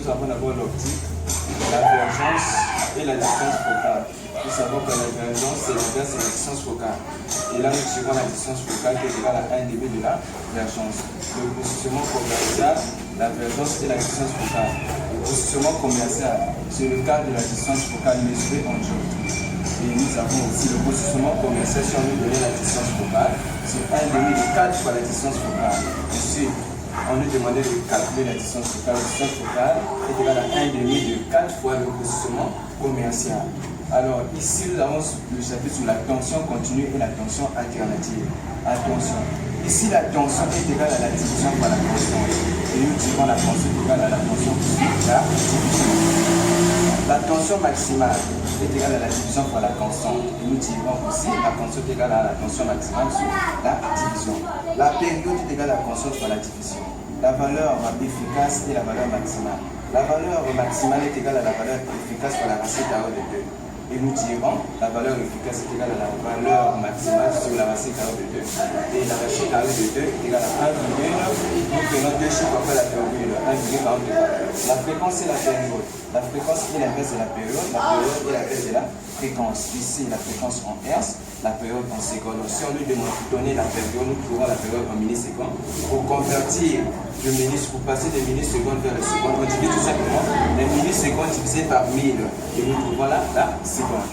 nous avons d'abord l'optique, la vergence et la distance focale. Nous savons que la vergence, c'est l'inverse de la distance focale. Et là, nous tirons la distance focale qui est égale à 1 demi de la vergence. Le positionnement commercial, la vergence et la distance focale. Le positionnement commercial, c'est le cas de la distance focale mesurée en dioptrie. Et nous avons aussi le positionnement commercial si on nous donnait la distance focale, c'est 1 demi de 4 fois la distance focale. Ici, on nous demandait de calculer la distance focale. La distance focale est égale à 1 demi de 4 fois le positionnement commercial. Alors ici, nous avons le chapitre sur la tension continue et la tension alternative. Attention, ici la tension est égale à la division par la tension. Et nous tirons la tension égale à la tension sur la division. La tension maximale est égale à la division par la constante. Et nous tirons aussi la constante égale à la tension maximale sur la division. La période est égale à la constante par la division. La valeur efficace et la valeur maximale. La valeur maximale est égale à la valeur efficace par la racine carrée de 2. Et nous dirons la valeur efficace est égale à la valeur maximale sur la racine carrée de 2. Et la racine carrée de 2 est égale à 1 virgule. Nous prenons deux chiffres après la virgule. 1,42. La fréquence et la période. La fréquence est l'inverse de la période. La période est l'inverse de la fréquence. Ici, la fréquence en hertz, la période en secondes. Si on lui demande de donner la période, nous trouvons la période en millisecondes. Pour convertir pour passer des millisecondes vers les secondes, on divise tout simplement les millisecondes divisées par 1000. Et nous trouvons là la seconde.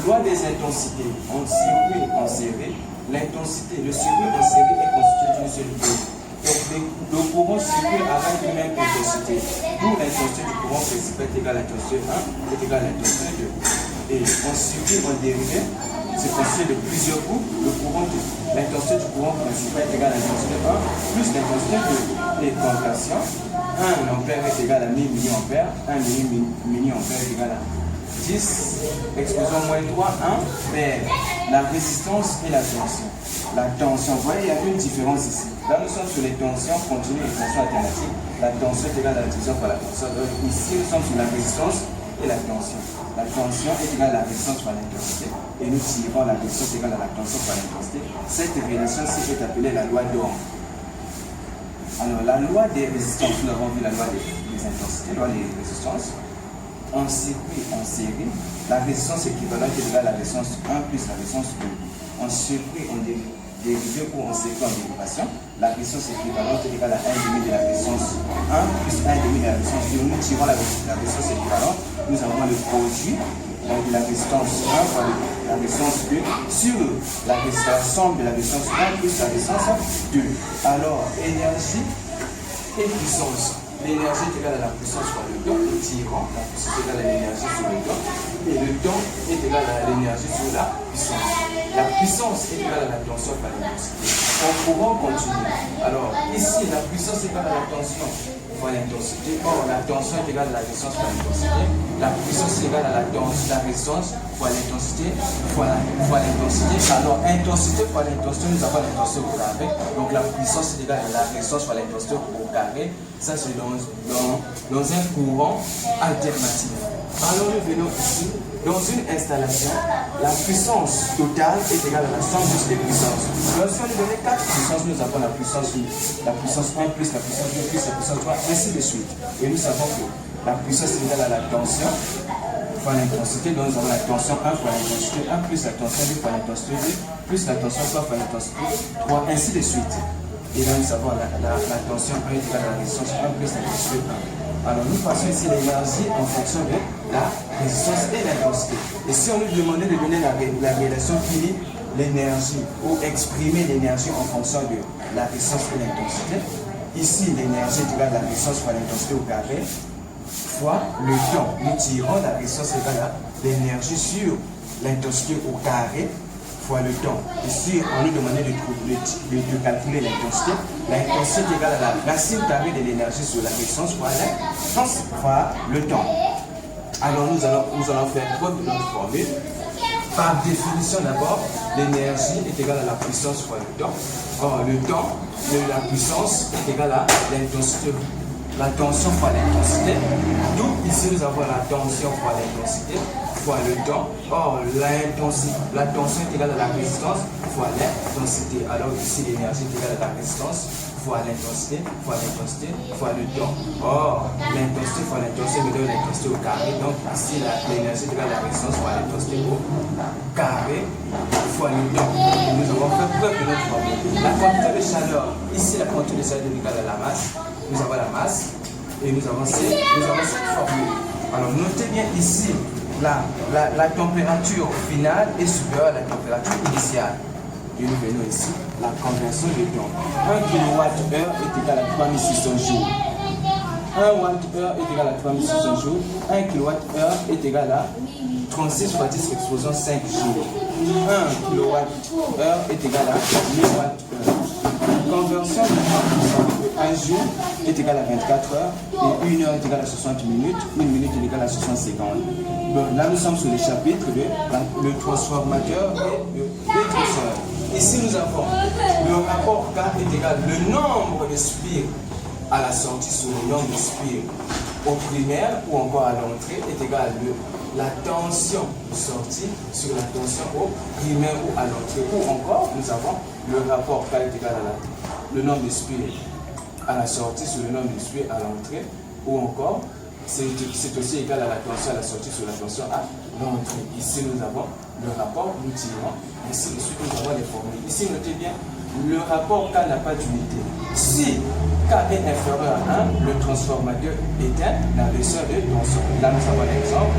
Loi des intensités. En circuit en série, l'intensité, le circuit en série est constitué d'une seule unité. Donc le courant circule avec une même intensité. D'où l'intensité du courant principal est égale à l'intensité 1 est égale à l'intensité 2. Et en circuit en dérivé, c'est constitué de plusieurs coups. L'intensité du courant principal est égale à l'intensité 1 plus l'intensité 2. Et conversion, 1 ampère est égal à 1000 milliampères, 1 milliampère est égal à 10, exposant moins 3, 1 vers la résistance et la tension. La tension, vous voyez, il y a une différence ici. Là, nous sommes sur les tensions continues et les tensions alternatives. La tension est égale à la division par la tension. Donc, ici, nous sommes sur la résistance et la tension. La tension est égale à la résistance par l'intensité. Et nous tirons la résistance égale à la tension par l'intensité. Cette relation-ci est appelée la loi d'Ohm. Alors, la loi des résistances, nous avons vu la loi des intensités, la loi des résistances. En circuit, en série, la résistance équivalente est égale à la résistance 1 plus la résistance 2. En circuit, en dérivé ou en circuit en dérivation, la résistance équivalente est égale à 1 demi de la résistance 1 plus 1 demi de la résistance 2. Nous tirons la résistance équivalente, nous avons le produit de la résistance 1 fois la résistance 2 sur la somme de la résistance 1 plus la résistance 2. Alors, énergie et puissance. L'énergie est égale à la puissance fois le temps. Nous tirons la puissance est égale à l'énergie sur le temps. Et le temps est égal à l'énergie sur la puissance. La puissance est égale à la tension par l'intensité. En courant continu. Alors, ici, la puissance est égale à la tension fois l'intensité. Or, la tension est égale à la résistance fois l'intensité. La puissance est égale à la résistance fois l'intensité fois l'intensité. Alors, intensité fois l'intensité, nous avons l'intensité au carré. Donc, la puissance est égale à la résistance fois l'intensité au carré. Ça, c'est dans un courant alternatif. Alors, nous venons ici. Dans une installation, la puissance totale est égale à la somme juste des puissances. Donc, si on lui donnait 4 puissances, nous avons la puissance 1 plus la puissance 2 plus la puissance 3, ainsi de suite. Et nous savons que la puissance est égale à la tension fois l'intensité. Donc, nous avons la tension 1 fois l'intensité 1 plus la tension 2 fois l'intensité 2 plus la tension 3 fois l'intensité 3, ainsi de suite. Et là, nous savons la tension 1 est égale à la résistance 1 plus l'intensité 1. Alors, nous passons ici l'énergie en fonction de la résistance et l'intensité. Et si on nous demandait de donner la relation qui lie l'énergie ou exprimer l'énergie en fonction de la résistance et l'intensité, ici, l'énergie est égale à la résistance fois l'intensité au carré fois le temps. Nous tirons la résistance égale à l'énergie sur l'intensité au carré fois le temps. Ici, on nous demandait de calculer l'intensité. L'intensité est égale à la racine carrée de l'énergie sur la résistance fois le temps. Alors, nous allons faire preuve de notre formule. Par définition, d'abord, l'énergie est égale à la puissance fois le temps. Or, le temps, la puissance est égale à l'intensité. La tension fois l'intensité. D'où ici, nous avons la tension fois l'intensité fois le temps. Or, la tension est égale à la résistance fois l'intensité. Alors ici, l'énergie est égale à la résistance fois l'intensité, fois l'intensité, fois le temps. Or, l'intensité fois l'intensité me donne l'intensité au carré. Donc ici, l'énergie est égale à la résistance fois l'intensité au carré fois le temps. Nous avons fait preuve de notre formule. La quantité de chaleur, ici la quantité de chaleur est égale à la masse. Nous avons la masse et nous avons cette formule. Alors notez bien ici, la température finale est supérieure à la température initiale. Et nous venons ici, la conversion de temps. 1 kWh est égal à 3600 jours. 1 Wh est égal à 3600 jours. 1 kWh est égal à 36 fois 10 exposant 5 jours. 1 kWh est égal à 1000 Wh. Conversion de temps, 1 jour est égal à 24 heures et 1 heure est égal à 60 minutes, 1 minute est égal à 60 secondes. Bon, là, nous sommes sur le chapitre de le transformateur et le détresseur. Ici, nous avons le rapport K est égal le nombre de spires à la sortie sur le nombre de spires au primaire ou encore à l'entrée est égal à la tension sortie sur la tension au primaire ou à l'entrée. Ou encore, nous avons le rapport K est égal à le nombre de spires à la sortie sur le nombre de spires à l'entrée. Ou encore, c'est aussi égal à la tension à la sortie sur la tension à l'entrée. Ici, nous avons le rapport, nous tirons. Ici, ensuite, nous avons les formules. Ici, notez bien, le rapport K n'a pas d'unité. Si K est inférieur à 1, le transformateur éteint la baisseur de tension. Là, nous avons l'exemple.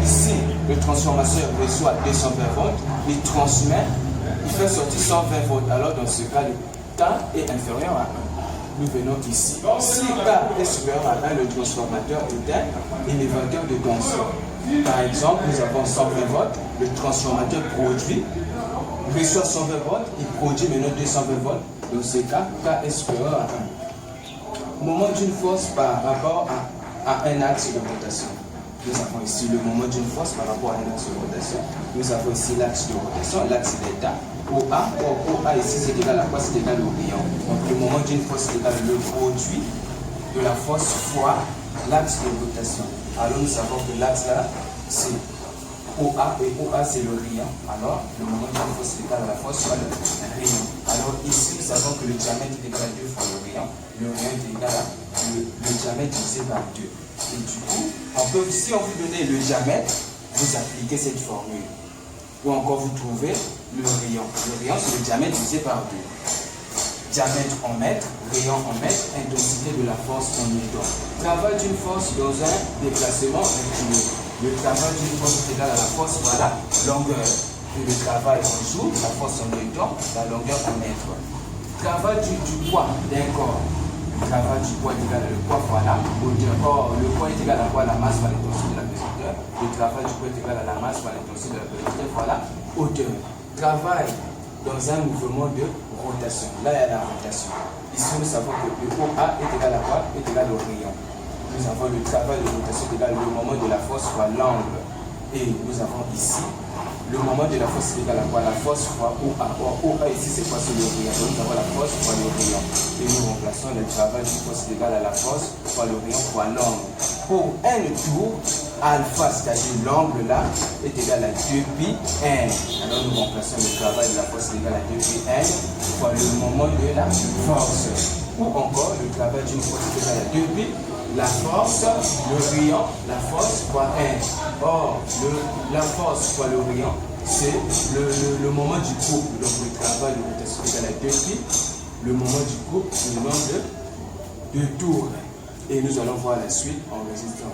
Ici, le transformateur reçoit 220 volts, il transmet, il fait sortir 120 volts. Alors, dans ce cas, le K est inférieur à 1. Nous venons ici. Si K est supérieur à 1, le transformateur éteint l'élévateur de tension. Par exemple, nous avons 120 volts, le transformateur produit, reçoit 120 volts, il produit maintenant 220 volts. Dans ce cas, K est supérieur à 1. Moment d'une force par rapport à un axe de rotation. Nous avons ici le moment d'une force par rapport à un axe de rotation. Nous avons ici l'axe de rotation, l'axe delta. OA, OA ici c'est égal à quoi? C'est égal au rayon. Donc le moment d'une force est égal au produit de la force fois l'axe de rotation. Alors nous savons que l'axe là c'est OA et OA c'est le rayon. Alors le moment d'une force est égal à la force fois le rayon. Alors ici nous savons que le diamètre est égal à 2 fois le rayon. Le rayon est égal à le diamètre divisé par 2. Et du coup, si on vous donnait le diamètre, vous appliquez cette formule. Ou encore vous trouvez le rayon. Le rayon c'est le diamètre divisé par 2. Diamètre en mètres, rayon en mètres, intensité de la force en newton. Travail d'une force dans un déplacement rectiligne. Le travail d'une force est égal à la force par la longueur. Et le travail en joule, la force en newton, la longueur en mètres. Travail du poids d'un corps. Le travail du poids est égal à le poids fois la hauteur. Or, le poids est égal à quoi? La masse par l'intensité de la pesanteur. Le travail du poids est égal à la masse par l'intensité de la pesanteur fois la hauteur. Travail dans un mouvement de rotation. Là, il y a la rotation. Ici, nous savons que le OA est égal à quoi? Est égal au rayon. Nous avons le travail de rotation est égal au moment de la force fois l'angle. Et nous avons ici le moment de la force est égal à quoi? La force fois OA. Or, OA ici, c'est quoi? C'est le rayon. Donc, nous avons la force fois le rayon. Et nous remplaçons le travail d'une force égal à la force fois le rayon fois l'angle. Pour un tour, alpha, c'est-à-dire l'angle là, est égal à 2pi n. Alors, nous remplaçons le travail de la force égal à 2pi n fois le moment de la force. Ou encore, le travail d'une force est égal à 2pi. La force, le rayon, la force fois n. Or, la force fois le rayon, c'est le moment du couple. Donc, le travail de rotation est égal à 2pi. Le moment du couple, c'est le nombre de tours. Et nous allons voir la suite en résistant.